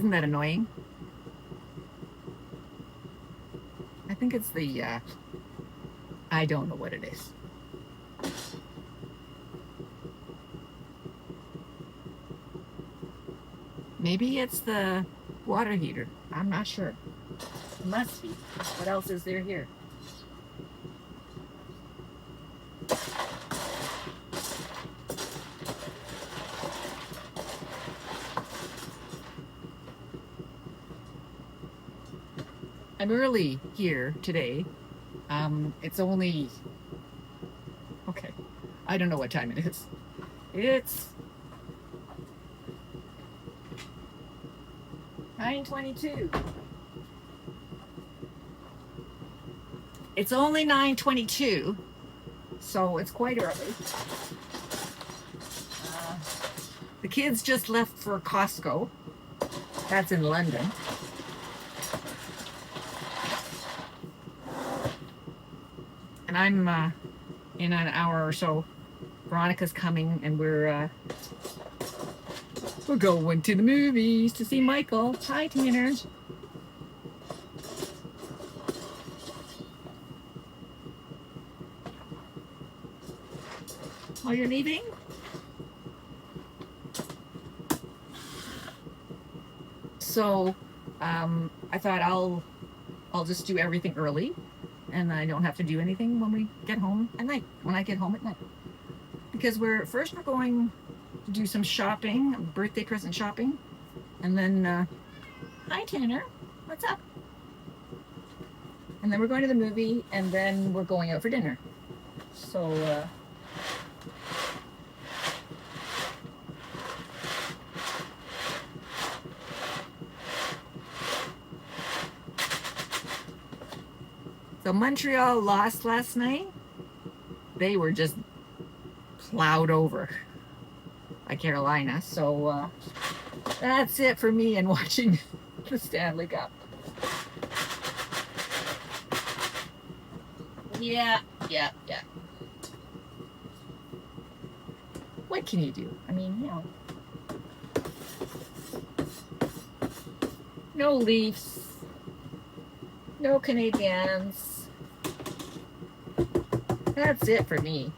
Isn't that annoying? I think it's the, I don't know what it is. Maybe it's the water heater. I'm not sure. It must be. What else is there here? I'm early here today. It's only, okay, I don't know what time it is. It's 9:22. It's only 9:22, so it's quite early. The kids just left for Costco. That's in London. And I'm in an hour or so. Veronica's coming, and we're going to the movies to see Michael. Hi, Tanner. Oh, you're leaving? So, I thought I'll just do everything early, and I don't have to do anything when we get home at night. When I get home at night, because we're going to do some shopping, birthday present shopping, and then hi Tanner, what's up? And then we're going to the movie, and then we're going out for dinner. So. So Montreal lost last night. They were just plowed over by Carolina. So that's it for me in watching the Stanley Cup. Yeah. What can you do? I mean, no Leafs, no Canadians. That's it for me.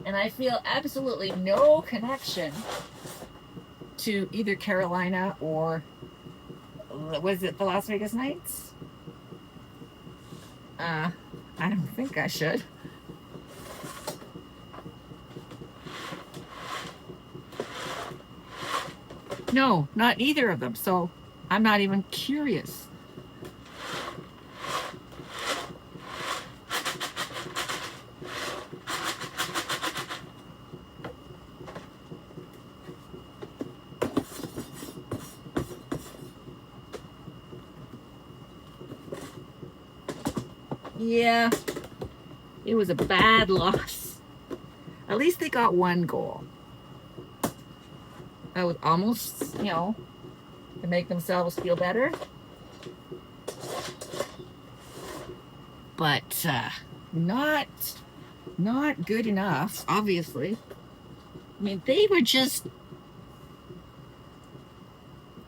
And I feel absolutely no connection to either Carolina or, was it the Las Vegas Knights? I don't think I should. No, not either of them. So I'm not even curious. Yeah, it was a bad loss. At least they got one goal. That was almost, to make themselves feel better. But not good enough, obviously. I mean, they were just,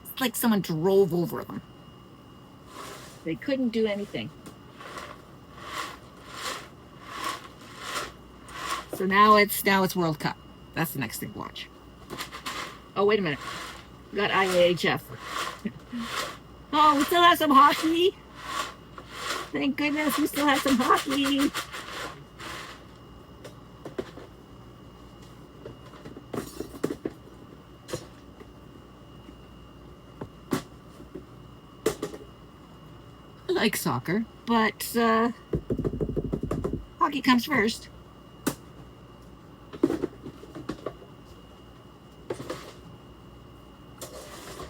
it's like someone drove over them. They couldn't do anything. So now it's World Cup. That's the next thing to watch. Oh, wait a minute. We got IAHF. Oh, we still have some hockey. Thank goodness we still have some hockey. I like soccer, but hockey comes first.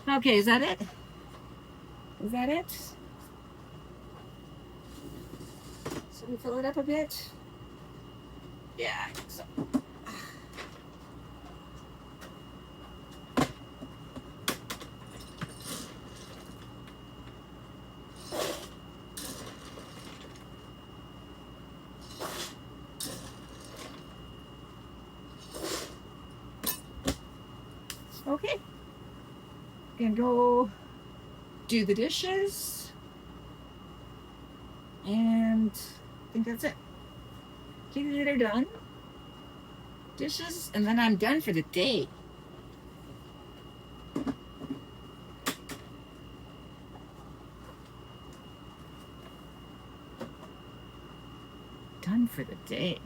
Okay, is that it? Is that it? Should we fill it up a bit? Yeah, I think so. Okay. Gonna go do the dishes, and I think that's it. Kitties are done. Dishes, and then I'm done for the day. Done for the day.